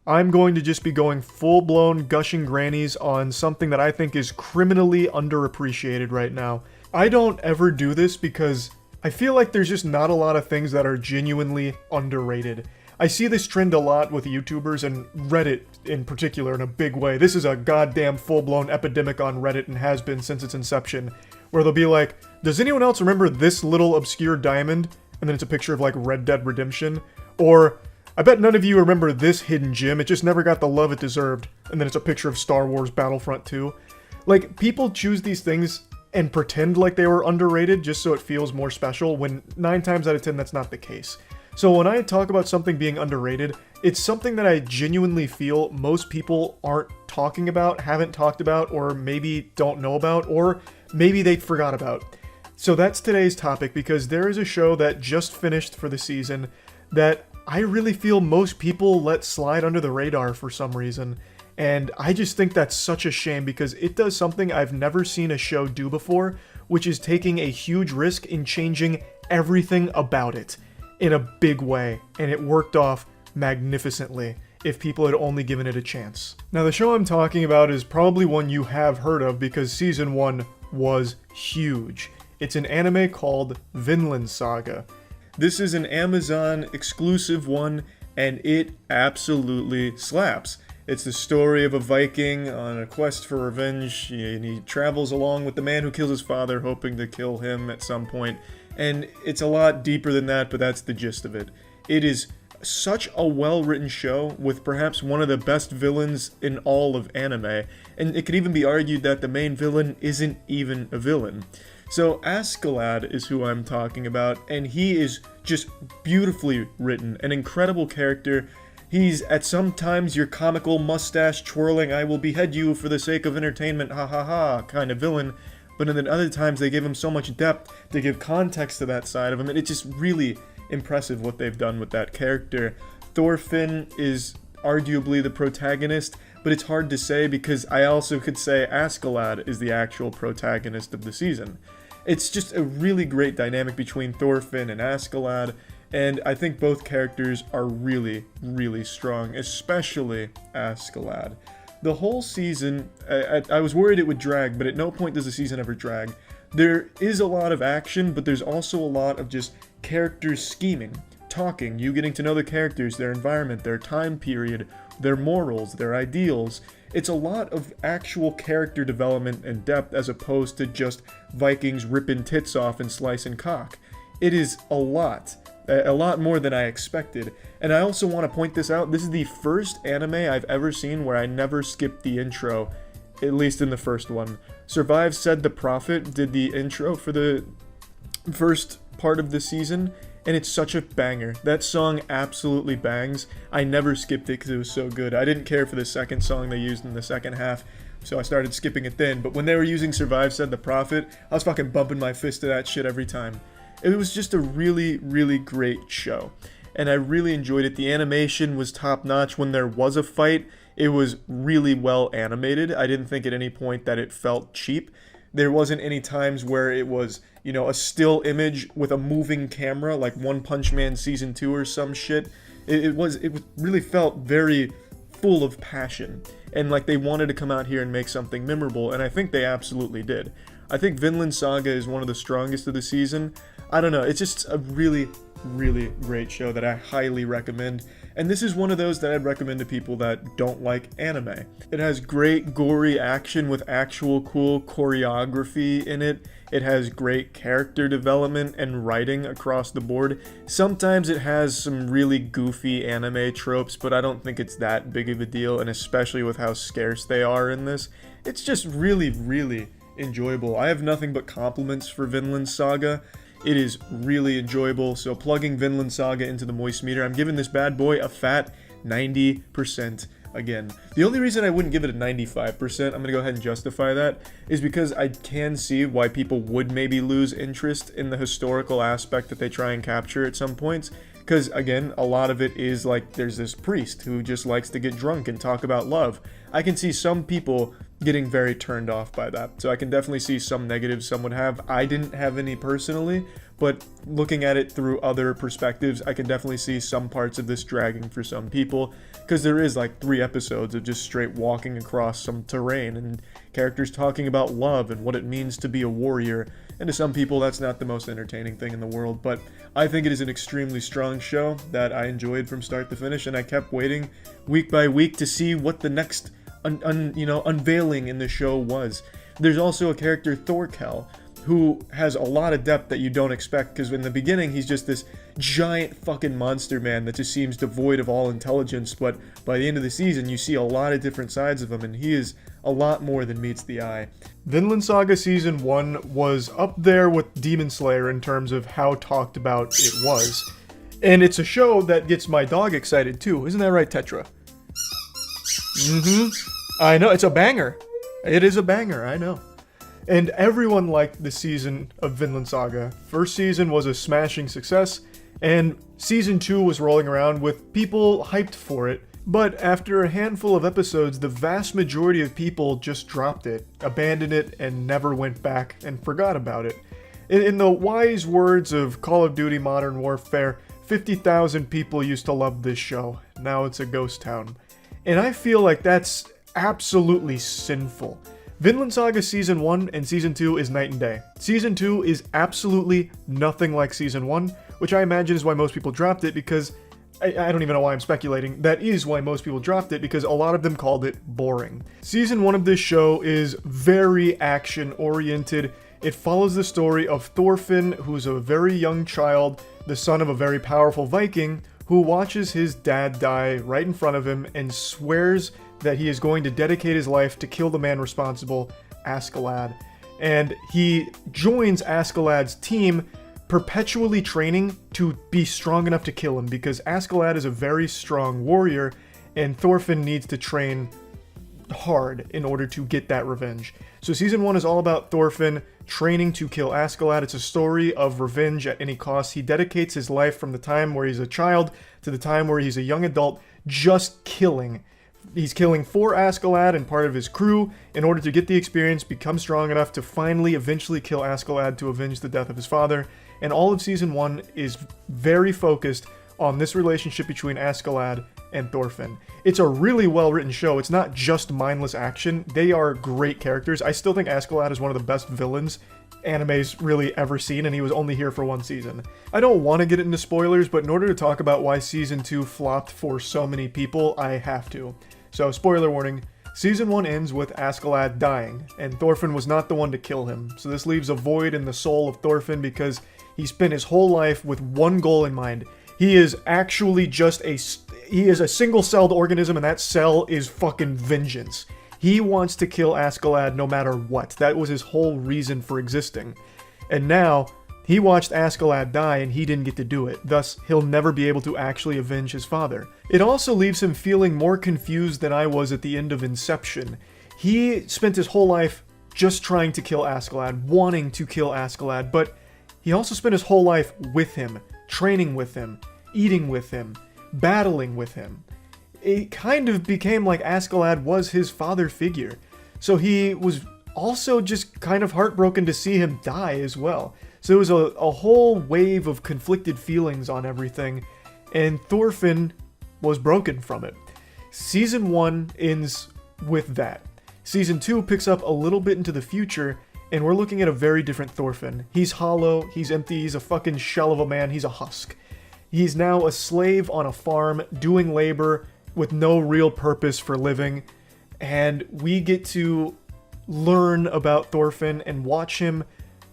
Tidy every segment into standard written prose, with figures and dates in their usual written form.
I'm going to just be going full-blown gushing grannies on something that I think is criminally underappreciated right now. I don't ever do this because I feel like there's just not a lot of things that are genuinely underrated. I see this trend a lot with YouTubers and Reddit in particular in a big way. This is a goddamn full-blown epidemic on Reddit and has been since its inception, where they'll be like, does anyone else remember this little obscure diamond? And then it's a picture of like Red Dead Redemption. Or, I bet none of you remember this hidden gem, it just never got the love it deserved. And then it's a picture of Star Wars Battlefront 2. Like, people choose these things and pretend like they were underrated just so it feels more special, when 9 times out of 10 that's not the case. So when I talk about something being underrated, it's something that I genuinely feel most people aren't talking about, haven't talked about, or maybe don't know about, or maybe they forgot about. So that's today's topic, because there is a show that just finished for the season that I really feel most people let slide under the radar for some reason. And I just think that's such a shame, because it does something I've never seen a show do before, which is taking a huge risk in changing everything about it in a big way. And it worked off magnificently if people had only given it a chance. Now, the show I'm talking about is probably one you have heard of because season 1 was huge. It's an anime called Vinland Saga. This is an Amazon exclusive one, and it absolutely slaps. It's the story of a Viking on a quest for revenge, and he travels along with the man who kills his father, hoping to kill him at some point. And it's a lot deeper than that, but that's the gist of it. It is such a well-written show with perhaps one of the best villains in all of anime, and it could even be argued that the main villain isn't even a villain. So Askeladd is who I'm talking about, and he is just beautifully written, an incredible character. He's at some times your comical mustache twirling, I will behead you for the sake of entertainment, ha ha ha, kind of villain. But then other times they give him so much depth to give context to that side of him, and it's just really impressive what they've done with that character. Thorfinn is arguably the protagonist, but it's hard to say because I also could say Askeladd is the actual protagonist of the season. It's just a really great dynamic between Thorfinn and Askeladd, and I think both characters are really, really strong, especially Askeladd. The whole season, I was worried it would drag, but at no point does the season ever drag. There is a lot of action, but there's also a lot of just characters scheming, talking, you getting to know the characters, their environment, their time period, their morals, their ideals. It's a lot of actual character development and depth as opposed to just Vikings ripping tits off and slicing cock. It is a lot more than I expected. And I also want to point this out, this is the first anime I've ever seen where I never skipped the intro, at least in the first one. Survive Said the Prophet did the intro for the first part of the season, and it's such a banger. That song absolutely bangs. I never skipped it because it was so good. I didn't care for the second song they used in the second half, so I started skipping it then. But when they were using Survive Said the Prophet, I was fucking bumping my fist to that shit every time. It was just a really, really great show, and I really enjoyed it. The animation was top-notch. When there was a fight, it was really well animated. I didn't think at any point that it felt cheap. There wasn't any times where it was, you know, a still image with a moving camera, like One Punch Man Season 2 or some shit. It really felt very full of passion, and like they wanted to come out here and make something memorable, and I think they absolutely did. I think Vinland Saga is one of the strongest of the season. I don't know, it's just a really, really great show that I highly recommend. And this is one of those that I'd recommend to people that don't like anime. It has great gory action with actual cool choreography in it. It has great character development and writing across the board. Sometimes it has some really goofy anime tropes, but I don't think it's that big of a deal, and especially with how scarce they are in this. It's just really, really enjoyable. I have nothing but compliments for Vinland Saga. It is really enjoyable, so plugging Vinland Saga into the moist meter, I'm giving this bad boy a fat 90% again. The only reason I wouldn't give it a 95%, I'm going to go ahead and justify that, is because I can see why people would maybe lose interest in the historical aspect that they try and capture at some points. Because, again, a lot of it is like there's this priest who just likes to get drunk and talk about love. I can see some people getting very turned off by that. So I can definitely see some negatives some would have. I didn't have any personally, but looking at it through other perspectives, I can definitely see some parts of this dragging for some people, because there is like 3 episodes of just straight walking across some terrain and characters talking about love and what it means to be a warrior, and to some people that's not the most entertaining thing in the world, but I think it is an extremely strong show that I enjoyed from start to finish, and I kept waiting week by week to see what the next unveiling in the show was. There's also a character, Thorkel, who has a lot of depth that you don't expect, because in the beginning he's just this giant fucking monster man that just seems devoid of all intelligence, but by the end of the season you see a lot of different sides of him, and he is a lot more than meets the eye. Vinland Saga Season 1 was up there with Demon Slayer in terms of how talked about it was. And it's a show that gets my dog excited too, isn't that right, Tetra? I know, it's a banger. It is a banger, I know. And everyone liked the season of Vinland Saga. First season was a smashing success, and season 2 was rolling around with people hyped for it. But after a handful of episodes, the vast majority of people just dropped it, abandoned it, and never went back and forgot about it. In the wise words of Call of Duty Modern Warfare, 50,000 people used to love this show. Now it's a ghost town. And I feel like that's absolutely sinful. Vinland Saga Season 1 and Season 2 is night and day. Season 2 is absolutely nothing like Season 1, which I imagine is why most people dropped it, because I don't even know why I'm speculating. That is why most people dropped it, because a lot of them called it boring. Season 1 of this show is very action-oriented. It follows the story of Thorfinn, who's a very young child, the son of a very powerful Viking, who watches his dad die right in front of him and swears that he is going to dedicate his life to kill the man responsible, Askeladd. And he joins Askeladd's team, perpetually training to be strong enough to kill him, because Askeladd is a very strong warrior, and Thorfinn needs to train hard in order to get that revenge. So season 1 is all about Thorfinn training to kill Askeladd. It's a story of revenge at any cost. He dedicates his life from the time where he's a child to the time where he's a young adult, just killing. He's killing for Askeladd and part of his crew in order to get the experience, become strong enough to finally eventually kill Askeladd to avenge the death of his father. And all of season 1 is very focused on this relationship between Askeladd and Thorfinn. It's a really well-written show. It's not just mindless action. They are great characters. I still think Askeladd is one of the best villains anime's really ever seen, and he was only here for 1 season. I don't want to get into spoilers, but in order to talk about why season 2 flopped for so many people, I have to. So, spoiler warning, season 1 ends with Askeladd dying, and Thorfinn was not the one to kill him. So this leaves a void in the soul of Thorfinn because he spent his whole life with one goal in mind. He is actually just he is a single-celled organism, and that cell is fucking vengeance. He wants to kill Askeladd no matter what. That was his whole reason for existing. And now, he watched Askeladd die and he didn't get to do it. Thus, he'll never be able to actually avenge his father. It also leaves him feeling more confused than I was at the end of Inception. He spent his whole life just trying to kill Askeladd, wanting to kill Askeladd, but he also spent his whole life with him, training with him, eating with him, battling with him. It kind of became like Askeladd was his father figure. So he was also just kind of heartbroken to see him die as well. So it was a whole wave of conflicted feelings on everything, and Thorfinn was broken from it. Season 1 ends with that. Season 2 picks up a little bit into the future, and we're looking at a very different Thorfinn. He's hollow, he's empty, he's a fucking shell of a man, he's a husk. He's now a slave on a farm, doing labor with no real purpose for living, and we get to learn about Thorfinn and watch him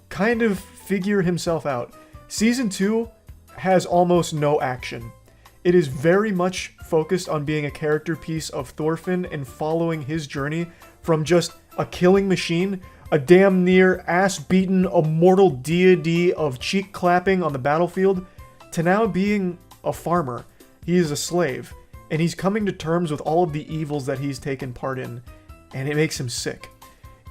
kind of figure himself out. Season 2 has almost no action. It is very much focused on being a character piece of Thorfinn and following his journey from just a killing machine, a damn near ass-beaten immortal deity of cheek clapping on the battlefield, to now being a farmer. He is a slave, and he's coming to terms with all of the evils that he's taken part in, and it makes him sick.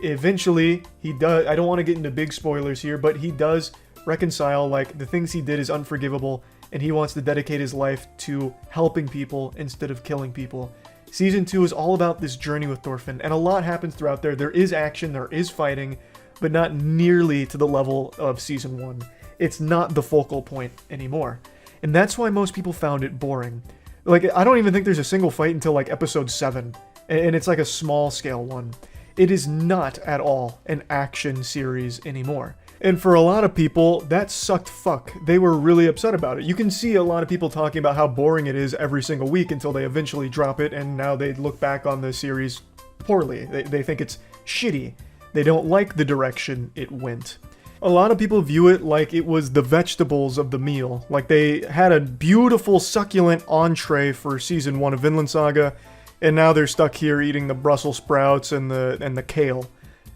Eventually, he does, I don't want to get into big spoilers here, but he does reconcile, like, the things he did is unforgivable, and he wants to dedicate his life to helping people instead of killing people. Season 2 is all about this journey with Thorfinn, and a lot happens throughout there. There is action, there is fighting, but not nearly to the level of Season 1. It's not the focal point anymore. And that's why most people found it boring. Like, I don't even think there's a single fight until like episode 7. And it's like a small scale one. It is not at all an action series anymore. And for a lot of people, that sucked fuck. They were really upset about it. You can see a lot of people talking about how boring it is every single week until they eventually drop it, and now they look back on the series poorly. They think it's shitty. They don't like the direction it went. A lot of people view it like it was the vegetables of the meal. Like they had a beautiful, succulent entree for season 1 of Vinland Saga, and now they're stuck here eating the Brussels sprouts and the kale.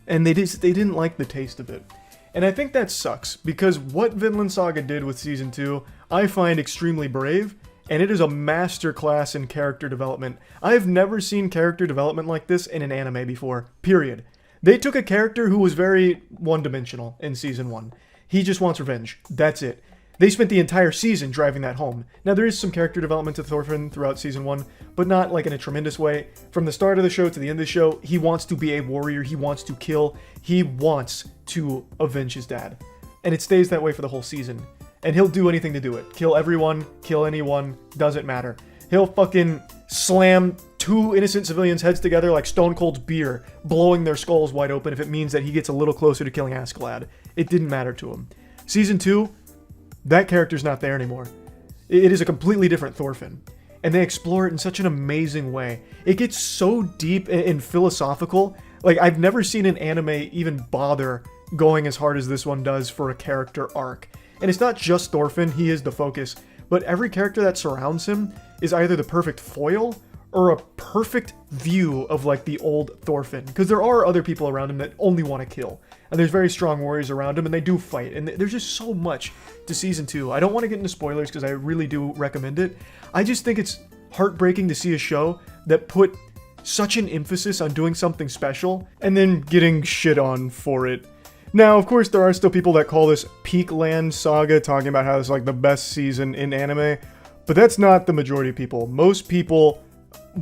And they didn't like the taste of it. And I think that sucks, because what Vinland Saga did with season 2, I find extremely brave, and it is a masterclass in character development. I've never seen character development like this in an anime before, period. They took a character who was very one-dimensional in season 1. He just wants revenge. That's it. They spent the entire season driving that home. Now, there is some character development to Thorfinn throughout season 1, but not like in a tremendous way. From the start of the show to the end of the show, he wants to be a warrior. He wants to kill. He wants to avenge his dad. And it stays that way for the whole season. And he'll do anything to do it. Kill everyone, kill anyone, doesn't matter. He'll fucking slam 2 innocent civilians' heads together like Stone Cold's beer, blowing their skulls wide open if it means that he gets a little closer to killing Askeladd. It didn't matter to him. Season 2, that character's not there anymore. It is a completely different Thorfinn. And they explore it in such an amazing way. It gets so deep and philosophical. Like, I've never seen an anime even bother going as hard as this one does for a character arc. And it's not just Thorfinn, he is the focus, but every character that surrounds him is either the perfect foil or a perfect view of like the old Thorfinn. Because there are other people around him that only want to kill. And there's very strong warriors around him, and they do fight. And there's just so much to season 2. I don't want to get into spoilers because I really do recommend it. I just think it's heartbreaking to see a show that put such an emphasis on doing something special and then getting shit on for it. Now, of course, there are still people that call this Peakland Saga, talking about how it's like the best season in anime, but that's not the majority of people. Most people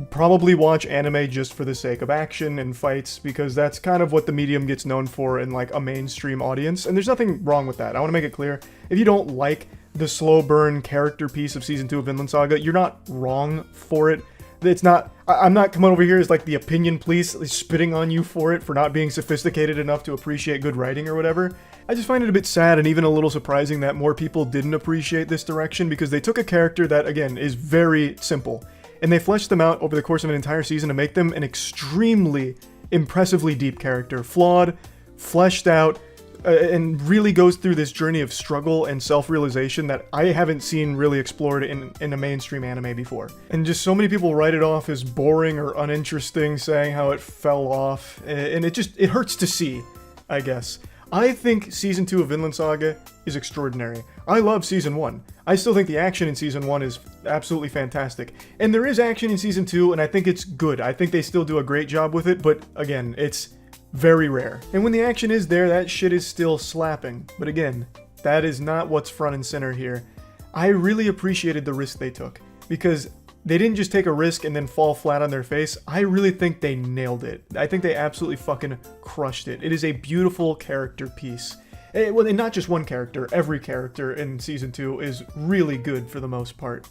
probably watch anime just for the sake of action and fights, because that's kind of what the medium gets known for in like a mainstream audience, and there's nothing wrong with that. I want to make it clear, if you don't like the slow burn character piece of season 2 of Vinland Saga, you're not wrong for it. It's not, I'm not coming over here as like the opinion police spitting on you for it, for not being sophisticated enough to appreciate good writing or whatever. I just find it a bit sad and even a little surprising that more people didn't appreciate this direction, because they took a character that, again, is very simple, and they fleshed them out over the course of an entire season to make them an extremely impressively deep character. Flawed, fleshed out, and really goes through this journey of struggle and self-realization that I haven't seen really explored in a mainstream anime before. And just so many people write it off as boring or uninteresting, saying how it fell off, and it hurts to see, I guess. I think season 2 of Vinland Saga is extraordinary. I love season 1. I still think the action in season 1 is absolutely fantastic. And there is action in season 2, and I think it's good. I think they still do a great job with it, but again, it's very rare. And when the action is there, that shit is still slapping. But again, that is not what's front and center here. I really appreciated the risk they took, because they didn't just take a risk and then fall flat on their face. I really think they nailed it. I think they absolutely fucking crushed it. It is a beautiful character piece. Well, and not just one character, every character in season 2 is really good for the most part.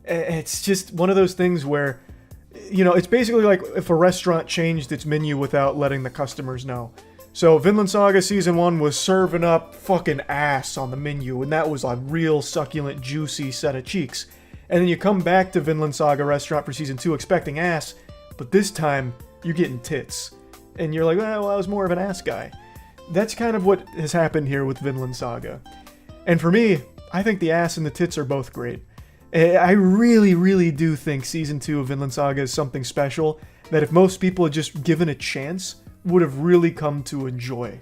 It's just one of those things where, you know, it's basically like if a restaurant changed its menu without letting the customers know. So Vinland Saga season 1 was serving up fucking ass on the menu, and that was a real succulent, juicy set of cheeks. And then you come back to Vinland Saga restaurant for season 2 expecting ass, but this time you're getting tits. And you're like, well, I was more of an ass guy. That's kind of what has happened here with Vinland Saga. And for me, I think the ass and the tits are both great. I really, really do think season 2 of Vinland Saga is something special that if most people had just given a chance, would have really come to enjoy.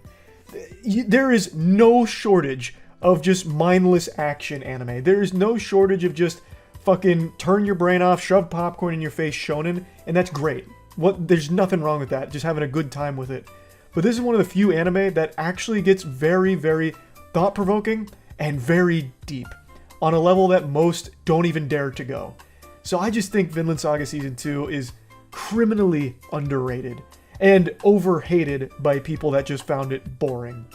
There is no shortage of just mindless action anime. There is no shortage of just fucking turn your brain off, shove popcorn in your face shonen, and that's great. There's nothing wrong with that, just having a good time with it. But this is one of the few anime that actually gets very, very thought-provoking and very deep, on a level that most don't even dare to go. So I just think Vinland Saga Season 2 is criminally underrated and overhated by people that just found it boring.